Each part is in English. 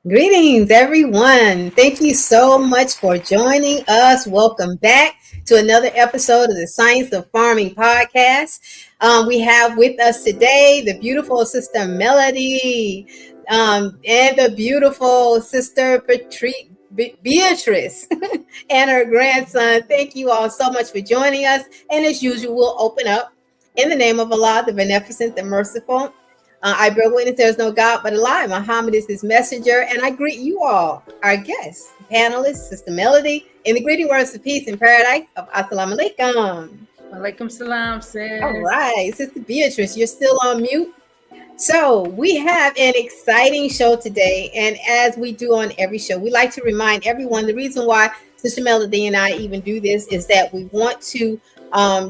Greetings, everyone. Thank you so much for joining us. Welcome back to another episode of the Science of Farming podcast. We have with us today the beautiful sister Melody and the beautiful sister Beatrice and her grandson. Thank you all so much for joining us. And as usual, we'll open up in the name of Allah, the Beneficent, the Merciful. I bear witness there is no God but Allah. Muhammad is his messenger. And I greet you all, our guests, panelists, Sister Melody, in the greeting words of peace and paradise of Assalamu alaikum. Walaikum salam, sis. All right, Sister Beatrice, you're still on mute. So we have an exciting show today. And as we do on every show, we like to remind everyone the reason why Sister Melody and I even do this is that we want to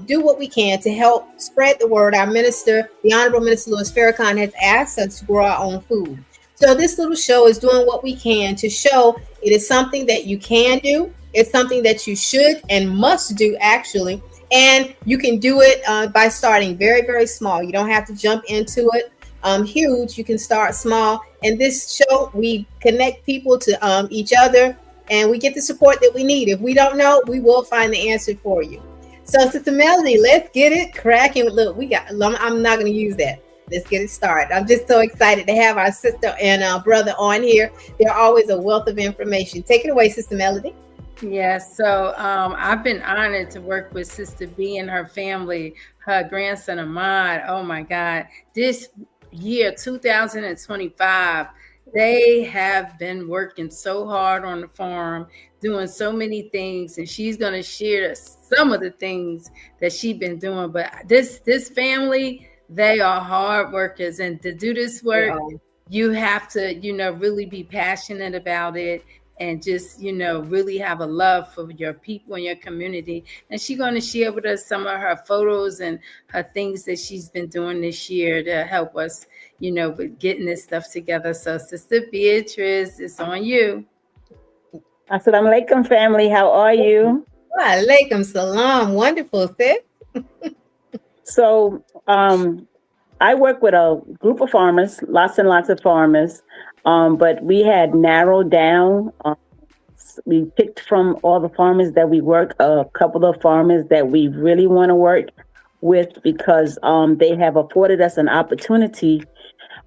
do what we can to help spread the word. Our minister, the Honorable Minister Louis Farrakhan, has asked us to grow our own food. So this little show is doing what we can to show it is something that you can do. It's something that you should and must do, actually. And you can do it by starting very, very small. You don't have to jump into it huge. You can start small. And this show, we connect people to each other, and we get the support that we need. If we don't know, we will find the answer for you. So, Sister Melody, let's get it cracking. Look, I'm not going to use that. Let's get it started. I'm just so excited to have our sister and our brother on here. They're always a wealth of information. Take it away, Sister Melody. Yes, so I've been honored to work with Sister B and her family, her grandson Ahmad. Oh my God, this year, 2025, they have been working so hard on the farm, doing so many things, and she's going to share some of the things that she's been doing. But this family, they are hard workers, and to do this work, you have to, really be passionate about it, and just, really have a love for your people and your community. And she's going to share with us some of her photos and her things that she's been doing this year to help us, with getting this stuff together. So, Sister Beatrice, it's on you. Assalamu alaikum, family. How are you? Alaikum salam. Wonderful, sis. So, I work with a group of farmers, lots and lots of farmers, but we had narrowed down. We picked from all the farmers that we work, a couple of farmers that we really want to work with because they have afforded us an opportunity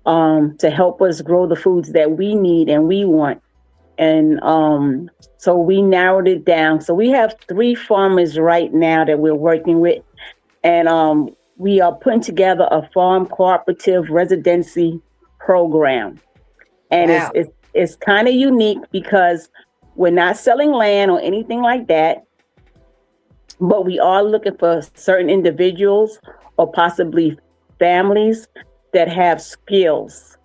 to help us grow the foods that we need and we want. And so we narrowed it down. So we have 3 farmers right now that we're working with. And we are putting together a farm cooperative residency program. And wow. It's kind of unique because we're not selling land or anything like that, but we are looking for certain individuals or possibly families that have skills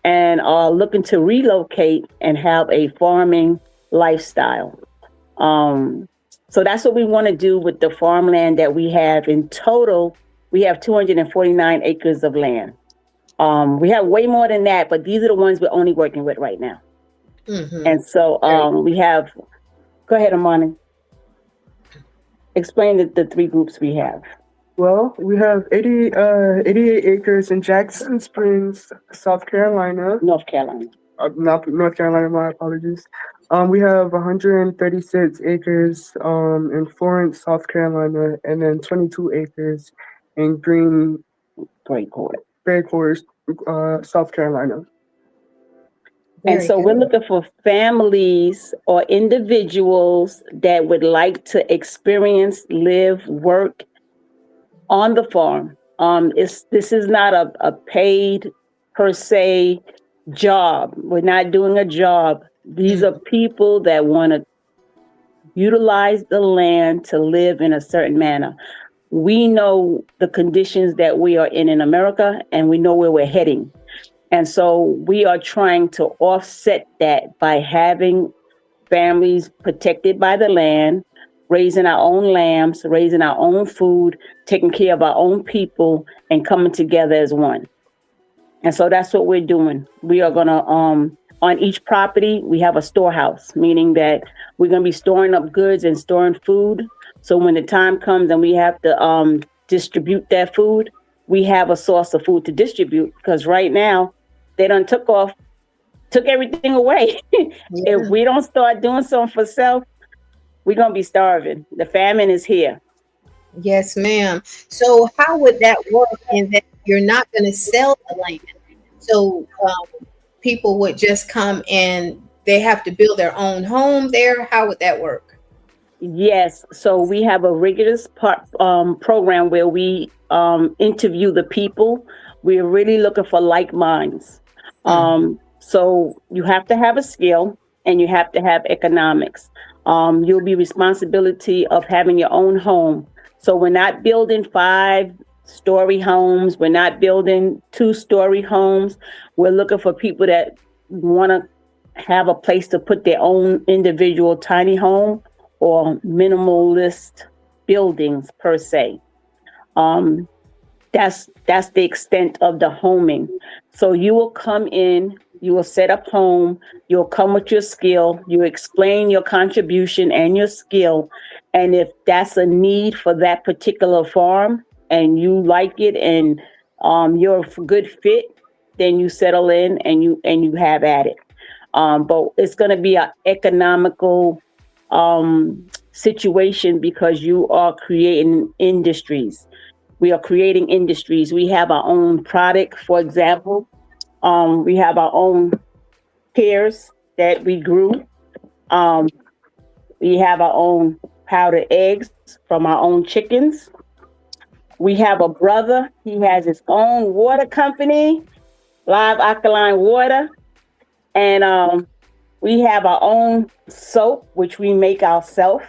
and are looking to relocate and have a farming lifestyle. So that's what we want to do with the farmland that we have. In total, we have 249 acres of land. We have way more than that, but these are the ones we're only working with right now. Mm-hmm. And so we have, go ahead, Amani. Explain the 3 groups we have. Well, we have 88 acres in Jackson Springs, South Carolina. North Carolina. Not North Carolina, my apologies. We have 136 acres in Florence, South Carolina, and then 22 acres in Gray Court, South Carolina. And Very so we're good. looking for families or individuals that would like to experience, live, work on the farm. This is not a paid per se job. We're not doing a job. These are people that want to utilize the land to live in a certain manner. We know the conditions that we are in America, and we know where we're heading. And so we are trying to offset that by having families protected by the land, raising our own lambs, raising our own food, taking care of our own people, and coming together as one. And so that's what we're doing. We are going to, on each property, we have a storehouse, meaning that we're going to be storing up goods and storing food. So when the time comes and we have to distribute that food, we have a source of food to distribute, because right now they done took everything away. Yeah. If we don't start doing something for self, we're going to be starving. The famine is here. Yes, ma'am. So how would that work in that you're not going to sell the land? So people would just come and they have to build their own home there. How would that work? Yes. So we have a rigorous program where we interview the people. We're really looking for like minds. So you have to have a skill and you have to have economics. You'll be responsibility of having your own home. So we're not building 5-story homes. We're not building 2-story homes. We're looking for people that want to have a place to put their own individual tiny home or minimalist buildings per se. That's the extent of the homing. So you will come in, you will set up home, you'll come with your skill, you explain your contribution and your skill. And if that's a need for that particular farm and you like it and you're a good fit, then you settle in and you have at it. But it's going to be an economical situation because you are creating industries. We are creating industries. We have our own product, for example. We have our own pears that we grew. We have our own powdered eggs from our own chickens. We have a brother. He has his own water company, Live Alkaline Water. And we have our own soap, which we make ourselves.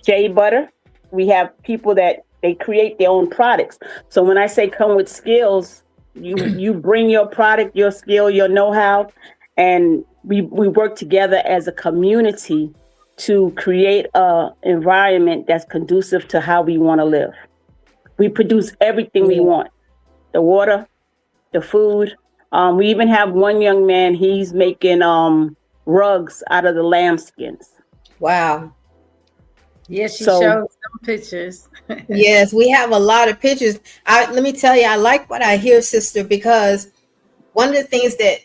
Shea butter. We have people that they create their own products. So when I say come with skills, you bring your product, your skill, your know-how, and we work together as a community to create an environment that's conducive to how we want to live. We produce everything we want. The water, the food. We even have one young man, he's making rugs out of the lambskins. Wow. Yes, she showed some pictures. Yes, we have a lot of pictures. Let me tell you, I like what I hear, sister, because one of the things that,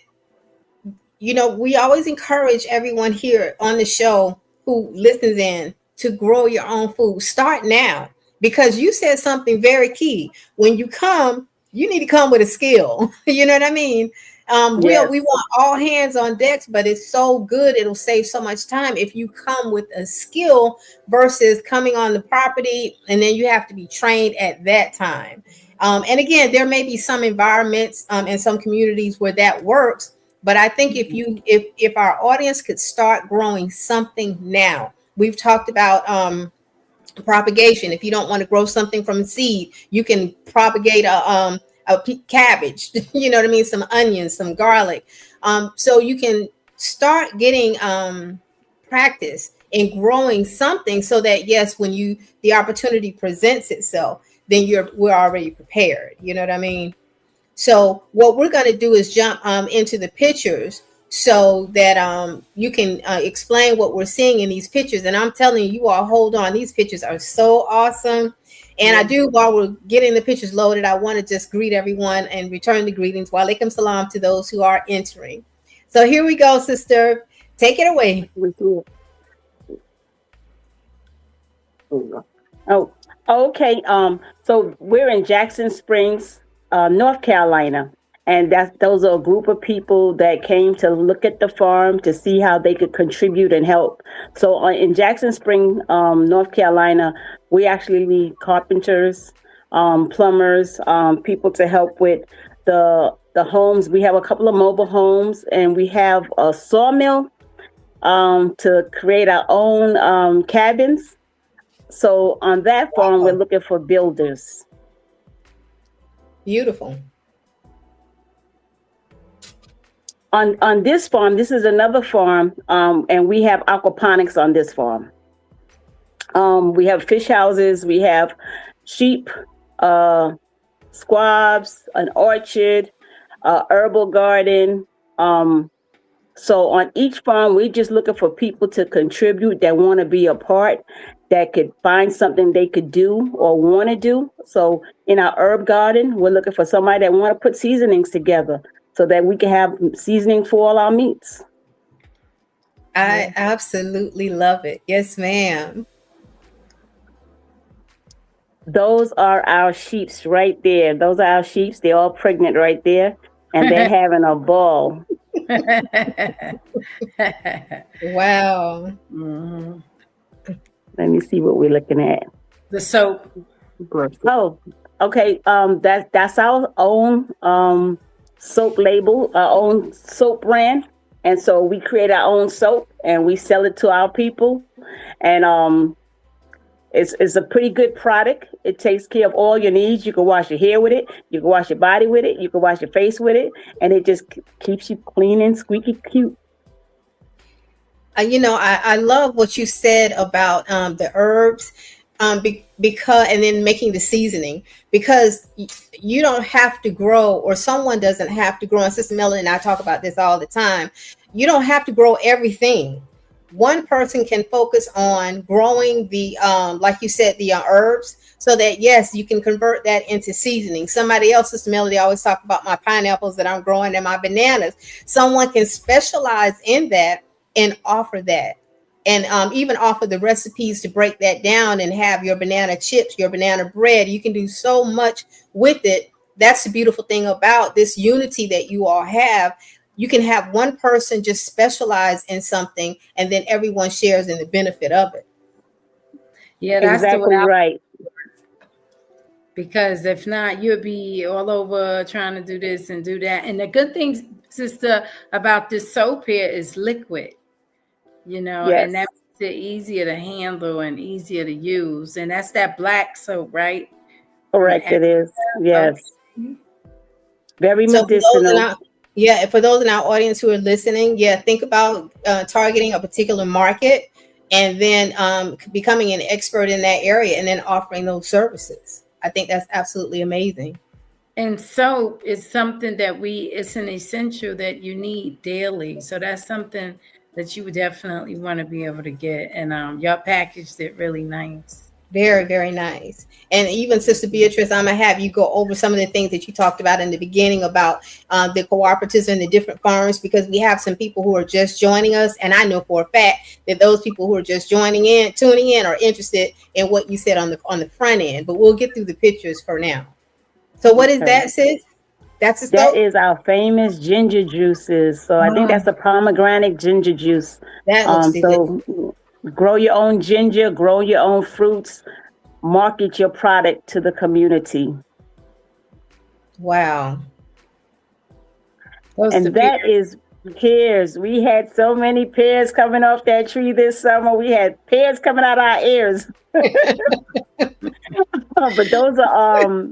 we always encourage everyone here on the show who listens in to grow your own food. Start now, because you said something very key. When you come, you need to come with a skill. You know what I mean? Yes. We want all hands on decks, but it's so good. It'll save so much time if you come with a skill versus coming on the property and then you have to be trained at that time. And again, there may be some environments and some communities where that works. But I think if our audience could start growing something now, we've talked about propagation. If you don't want to grow something from seed, you can propagate a cabbage, you know what I mean? Some onions, some garlic. So you can start getting practice in growing something so that, yes, when the opportunity presents itself, then we're already prepared. You know what I mean? So what we're going to do is jump into the pictures. so that you can explain what we're seeing in these pictures. And I'm telling you all, hold on, these pictures are so awesome. And I do, while we're getting the pictures loaded, I want to just greet everyone and return the greetings. Wa alaikum salam to those who are entering. So here we go, sister. Take it away. Oh, okay. So we're in Jackson Springs, North Carolina, and those are a group of people that came to look at the farm to see how they could contribute and help. So in Jackson Springs, North Carolina, we actually need carpenters, plumbers, people to help with the homes. We have a couple of mobile homes, and we have a sawmill to create our own cabins. So on that farm, we're looking for builders. Beautiful. On this farm, this is another farm, and we have aquaponics on this farm. We have fish houses, we have sheep, squabs, an orchard, herbal garden. So on each farm, we're just looking for people to contribute that want to be a part, that could find something they could do or want to do. So in our herb garden, we're looking for somebody that want to put seasonings together so that we can have seasoning for all our meats. I absolutely love it. Yes, ma'am. Those are our sheeps right there. Those are our sheeps. They're all pregnant right there, and they're having a ball. Wow. Mhm. Let me see what we're looking at. The soap. Oh, okay. That's our own soap label, our own soap brand, and so we create our own soap and we sell it to our people. And it's a pretty good product. It takes care of all your needs. You can wash your hair with it. You can wash your body with it. You can wash your face with it, and it just keeps you clean and squeaky cute. I love what you said about the herbs, because and then making the seasoning, because you don't have to grow, or someone doesn't have to grow. And Sister Melanie and I talk about this all the time. You don't have to grow everything. One person can focus on growing the, like you said, the herbs, so that yes, you can convert that into seasoning. Somebody else, Sister Melody, always talk about my pineapples that I'm growing and my bananas. Someone can specialize in that and offer that, and even offer the recipes to break that down and have your banana chips, your banana bread. You can do so much with it. That's the beautiful thing about this unity that you all have. You can have one person just specialize in something, and then everyone shares in the benefit of it. Yeah, that's exactly right. Because if not, you'll be all over trying to do this and do that. And the good thing, sister, about this soap here is liquid, Yes. and that makes it easier to handle and easier to use. And that's that black soap, right? Correct, it is. Yes. Okay. Very So medicinal. for those in our audience who are listening, think about targeting a particular market, and then becoming an expert in that area, and then offering those services. I think that's absolutely amazing. And soap is something that it's an essential that you need daily. So that's something that you would definitely want to be able to get. And y'all packaged it really nice. Very, very nice. And even Sister Beatrice, I'm going to have you go over some of the things that you talked about in the beginning about the cooperatives and the different farms, because we have some people who are just joining us. And I know for a fact that those people who are just tuning in, are interested in what you said on the front end. But we'll get through the pictures for now. So what is that, sis? That is our famous ginger juices. So I think that's a pomegranate ginger juice. That looks delicious. So grow your own ginger, grow your own fruits, market your product to the community. Wow. And that is pears. We had so many pears coming off that tree this summer. We had pears coming out our ears. But those are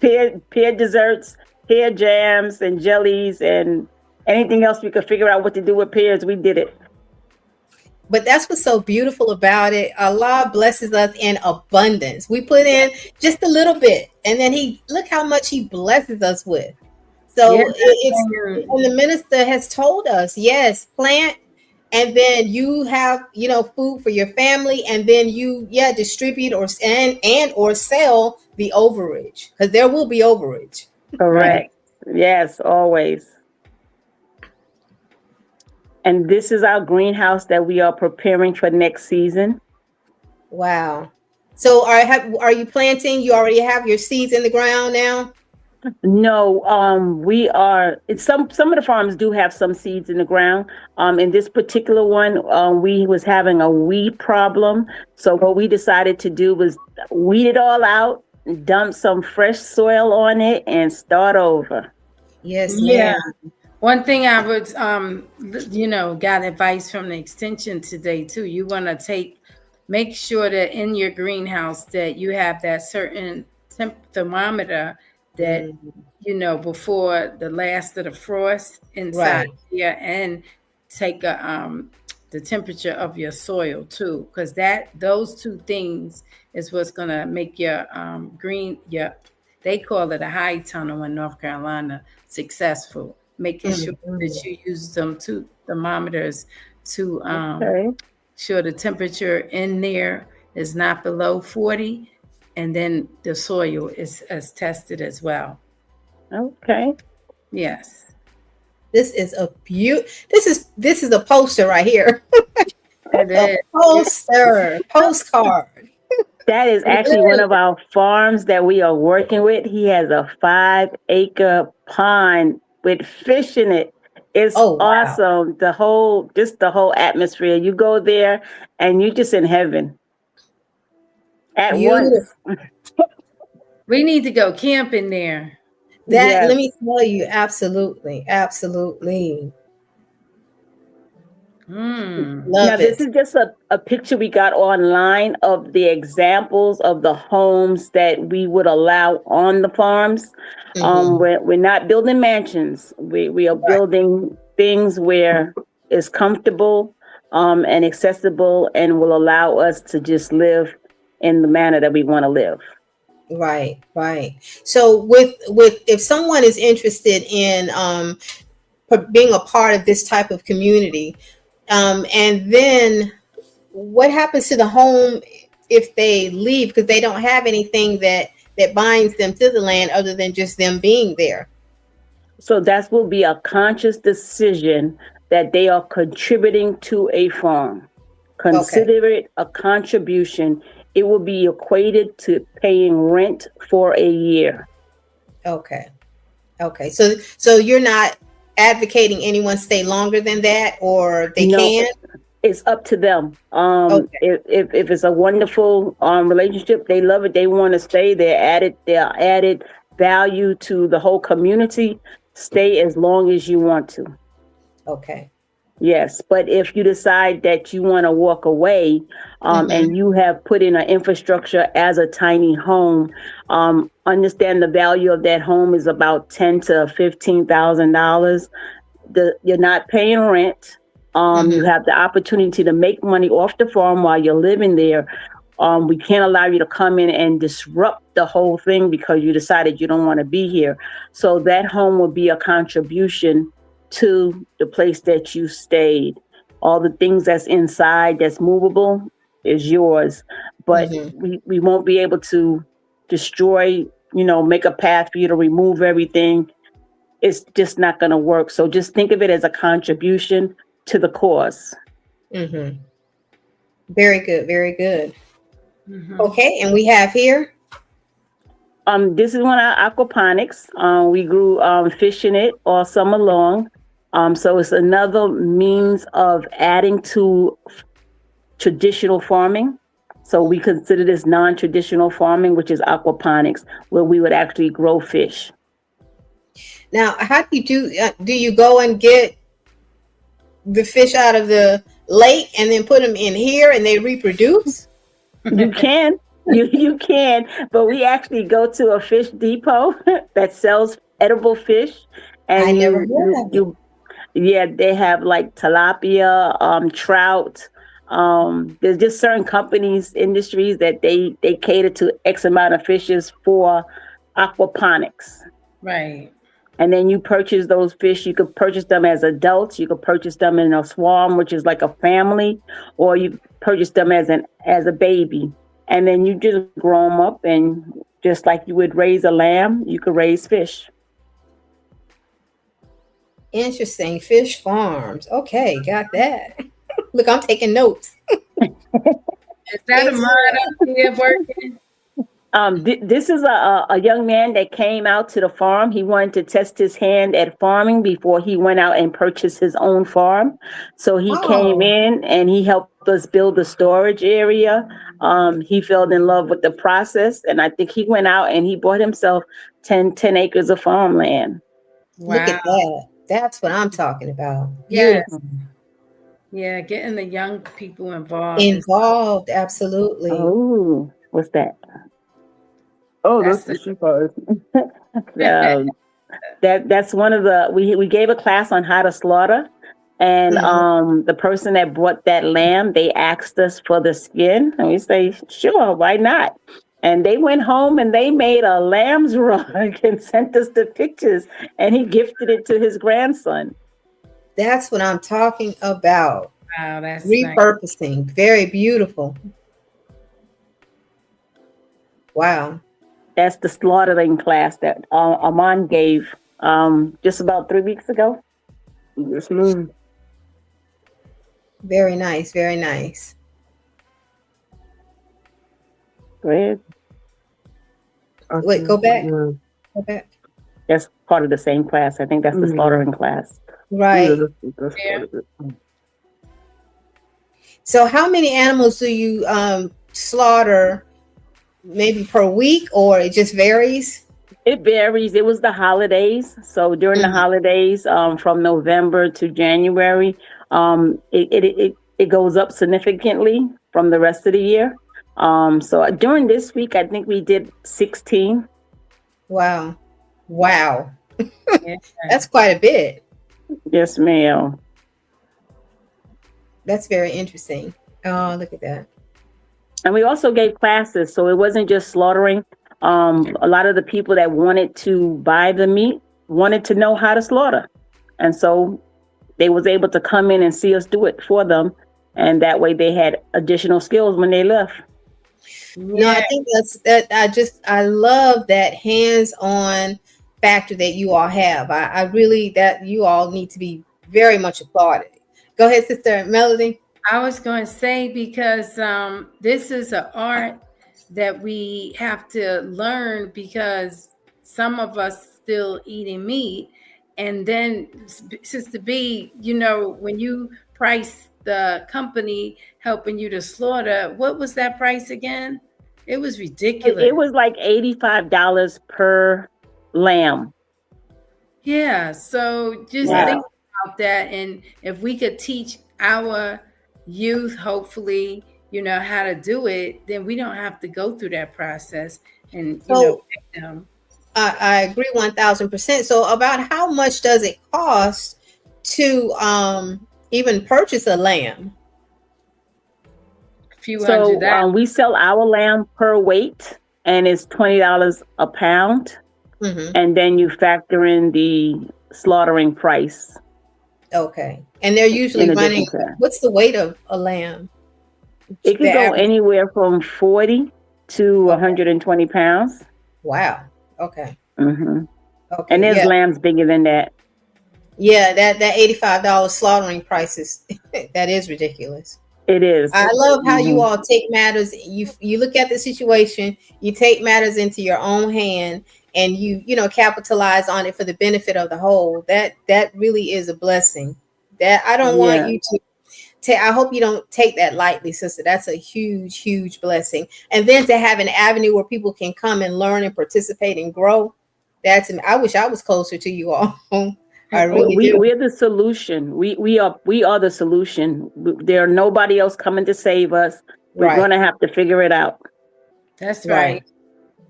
pear desserts, pear jams and jellies, and anything else we could figure out what to do with pears, we did it. But that's what's so beautiful about it. Allah blesses us in abundance. We put in just a little bit, and then look how much He blesses us with. So Yeah, it's, and the minister has told us, yes, plant, and then you have, food for your family, and then you, distribute or sell the overage, because there will be overage. right. Correct. Yes, always. And this is our greenhouse that we are preparing for next season. Wow. So are you planting? You already have your seeds in the ground now? No, we are. It's some of the farms do have some seeds in the ground. In this particular one, we was having a weed problem. So what we decided to do was weed it all out, dump some fresh soil on it, and start over. Yes, Yeah. ma'am. One thing I would, got advice from the extension today too. You want to make sure that in your greenhouse that you have that certain thermometer that, before the last of the frost inside Right. here, and take the temperature of your soil too, because those two things is what's gonna make your they call it a high tunnel in North Carolina successful. Making sure that you use them two thermometers to Okay. sure the temperature in there is not below 40, and then the soil is as tested as well. Okay. Yes. This is a this is a poster right here. It A is. postcard. That is actually one of our farms that we are working with. He has a 5-acre pond with fish in it. It's awesome. The whole atmosphere. You go there and you're just in heaven at once. We need to go camping there. That, let me tell you, absolutely. Now, this is just a picture we got online of the examples of the homes that we would allow on the farms. We're not building mansions. We are building things where it's comfortable and accessible, and will allow us to just live in the manner that we want to live. Right. So with if someone is interested in being a part of this type of community, and then what happens to the home if they leave because they don't have anything that binds them to the land other than just them being there? So that will be a conscious decision that they are contributing to a farm. Consider it a contribution. It will be equated to paying rent for a year. Okay. So you're not advocating anyone stay longer than that, or they can? It's up to them. If it's a wonderful relationship, they love it, they want to stay, they're added value to the whole community, stay as long as you want to. Okay. Yes, but if you decide that you want to walk away, and you have put in an infrastructure as a tiny home, understand the value of that home is about $10,000 to $15,000. You're not paying rent. You have the opportunity to make money off the farm while you're living there. We can't allow you to come in and disrupt the whole thing because you decided you don't want to be here. So that home will be a contribution to the place that you stayed. All the things that's inside that's movable is yours, but we won't be able to destroy, make a path for you to remove everything. It's just not going to work. So just think of it as a contribution to the cause. Very good. Okay, and we have here. This is one of our aquaponics. We grew fish in it all summer long. So it's another means of adding to traditional farming. So we consider this non-traditional farming, which is aquaponics, where we would actually grow fish. Now, how do you go and get the fish out of the lake and then put them in here and they reproduce? You can. You can, but we actually go to a fish depot that sells edible fish. And I never heard of it. Yeah, they have like tilapia, trout. There's just certain companies, industries that they cater to X amount of fishes for aquaponics. Right. And then you purchase those fish. You could purchase them as adults. You could purchase them in a swarm, which is like a family, or you purchase them as a baby. And then you just grow them up, and just like you would raise a lamb, you could raise fish. Interesting. Fish farms. Okay, got that. Look, I'm taking notes. Is that a mod up here working? This is a young man that came out to the farm. He wanted to test his hand at farming before he went out and purchased his own farm. So he came in and he helped us build the storage area. He fell in love with the process, and I think he went out and he bought himself 10 acres of farmland. Wow. Look at that. That's what I'm talking about. Yes. Yeah, getting the young people involved. Absolutely. Oh, what's that? Oh, that's the sheep eyes. That's one of the we gave a class on how to slaughter, and the person that brought that lamb, they asked us for the skin, and we say, sure, why not? And they went home and they made a lamb's rug and sent us the pictures, and he gifted it to his grandson. That's what I'm talking about. Wow, that's repurposing. Nice. Very beautiful. Wow. That's the slaughtering class that Armand gave just about 3 weeks ago. Yes, ma'am. Very nice. Very nice. Go ahead. Wait, go back. Yeah. Go back. That's part of the same class. I think that's the slaughtering class. Right. Yeah, that's part of it. So how many animals do you slaughter? Maybe per week, or it just varies? It varies. It was the holidays. So during the holidays, from November to January, it goes up significantly from the rest of the year. So during this week, I think we did 16. Wow. That's quite a bit. Yes, ma'am. That's very interesting. Oh, look at that. And we also gave classes, so it wasn't just slaughtering. A lot of the people that wanted to buy the meat wanted to know how to slaughter. And so they was able to come in and see us do it for them. And that way they had additional skills when they left. No, I think I love that hands-on factor that you all have. I really, that you all need to be very much applauded. Go ahead, Sister Melody. I was going to say, because this is an art that we have to learn, because some of us still eating meat. And then, Sister B, when you price the company helping you to slaughter, what was that price again? It was ridiculous. It was like $85 per lamb. Yeah. So just think about that. And if we could teach our youth, hopefully, how to do it, then we don't have to go through that process. And pick them. I agree 1,000%. So about how much does it cost to even purchase a lamb? We sell our lamb per weight, and it's $20 a pound. Mm-hmm. And then you factor in the slaughtering price. Okay. And they're usually running, what's the weight of a lamb? It can go anywhere from 40 to 120 pounds. Wow. Okay. Mm-hmm. Okay. And there's lambs bigger than that. Yeah, that $85 slaughtering price that is ridiculous. It is. I love how you all take matters. You look at the situation, you take matters into your own hand, and you capitalize on it for the benefit of the whole. That really is a blessing. That I don't want you to I hope you don't take that lightly, sister. That's a huge, huge blessing. And then to have an avenue where people can come and learn and participate and grow. I wish I was closer to you all. I really do. We're the solution. We are the solution. There are nobody else coming to save us. We're going to have to figure it out. That's right.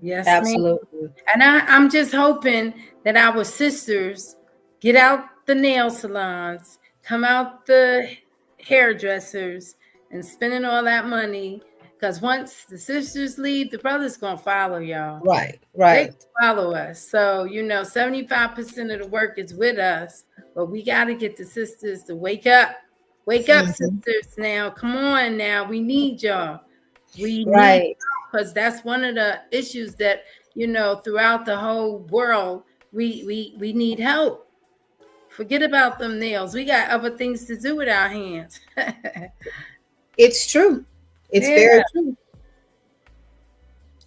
Yes, absolutely. And I'm just hoping that our sisters get out the nail salons, come out the hairdressers, and spending all that money, Because once the sisters leave, the brothers gonna follow y'all. Right. They follow us. So 75% of the work is with us, but we got to get the sisters to wake up. Wake up, sisters! Now, come on, now we need y'all. We need, because that's one of the issues that throughout the whole world, we need help. Forget about them nails. We got other things to do with our hands. It's true. It's very true.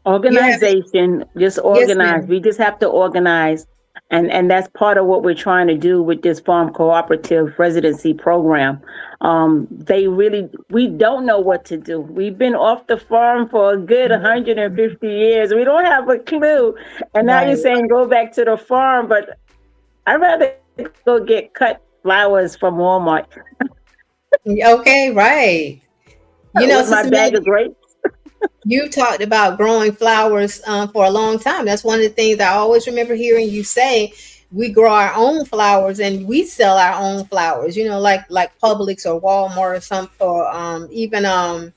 Organization, just organize. Yes, we just have to organize. And that's part of what we're trying to do with this farm cooperative residency program. We don't know what to do. We've been off the farm for a good 150 years. We don't have a clue. And now you're saying go back to the farm, but I'd rather go get cut flowers from Walmart. Okay, right. With my bag of grapes. You talked about growing flowers for a long time. That's one of the things I always remember hearing you say. We grow our own flowers and we sell our own flowers, like Publix or Walmart or even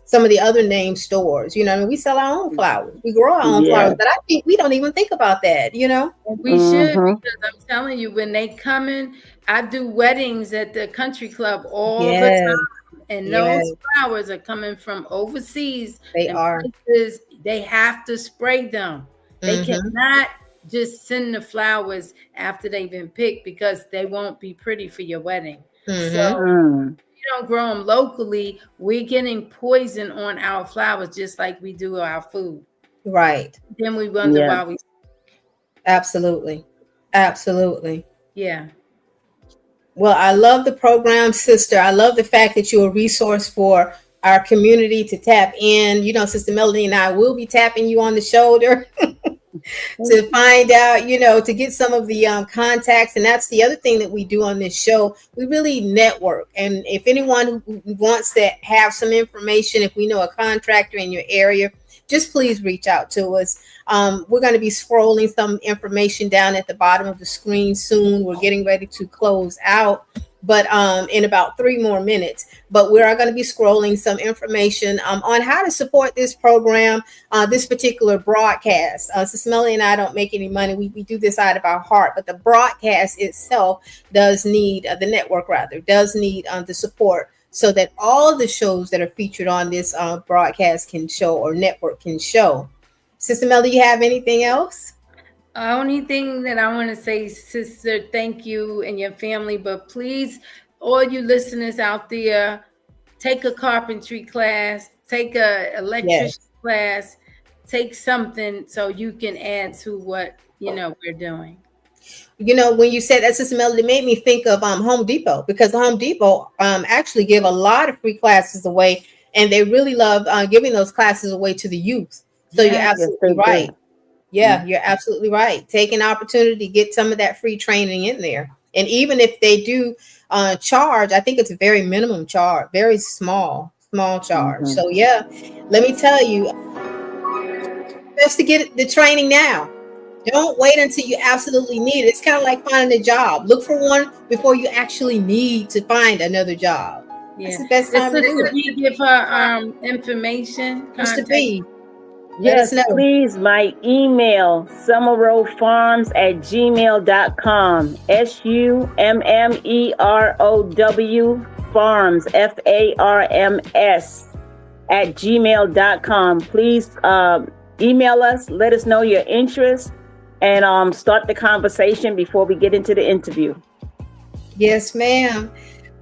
some of the other name stores. We sell our own flowers. We grow our own flowers, but I think we don't even think about that, We should, because I'm telling you, when they come in, I do weddings at the country club all the time. And those flowers are coming from overseas. They are. Places, they have to spray them. They cannot just send the flowers after they've been picked, because they won't be pretty for your wedding. So if you don't grow them locally, we're getting poison on our flowers just like we do our food. Right. Then we wonder why we. Absolutely. Absolutely. Yeah. Well, I love the program, sister. I love the fact that you're a resource for our community to tap in. Sister Melody and I will be tapping you on the shoulder to find out, to get some of the contacts. And that's the other thing that we do on this show. We really network. And if anyone who wants to have some information, if we know a contractor in your area, just please reach out to us. We're going to be scrolling some information down at the bottom of the screen soon. We're getting ready to close out, but in about 3 more minutes. But we are going to be scrolling some information on how to support this program, this particular broadcast. Sister Melanie and I don't make any money. We do this out of our heart, but the broadcast itself does need, the network rather, does need the support, so that all the shows that are featured on this broadcast can show, or network can show. Sister Melody, you have anything else? Only thing that I want to say, sister, thank you and your family. But please, all you listeners out there, take a carpentry class, take a electrician class, take something so you can add to what we're doing. When you said that, Sister Melody, made me think of Home Depot, because Home Depot actually give a lot of free classes away, and they really love giving those classes away to the youth. So you're absolutely right. Yeah, you're absolutely right. Take an opportunity to get some of that free training in there. And even if they do charge, I think it's a very minimum charge, very small charge. So let me tell you, best to get the training now. Don't wait until you absolutely need it. It's kind of like finding a job. Look for one before you actually need to find another job. That's the best time to do it. Can you give her information? Mr. B. Yes, please. My email, summerow@gmail.com. SUMMEROW farms, FARMS @gmail.com. Please email us. Let us know your interest, and start the conversation before we get into the interview. Yes, ma'am.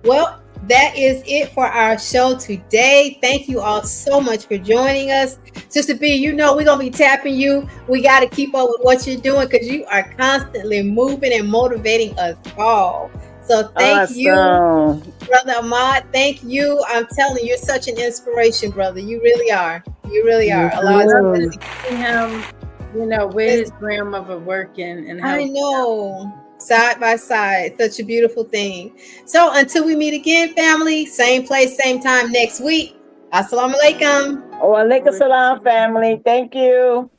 Well, that is it for our show today. Thank you all so much for joining us. Sister B, we're going to be tapping you. We got to keep up with what you're doing, because you are constantly moving and motivating us all. So thank you, Brother Ahmad. Thank you. I'm telling you, you're such an inspiration, brother. You really are. You really are. A lot of him, with his grandmother working, and I know. Side by side, such a beautiful thing. So until we meet again, family, same place, same time next week. Assalamu alaikum. Wa alaikum salam, family. Thank you.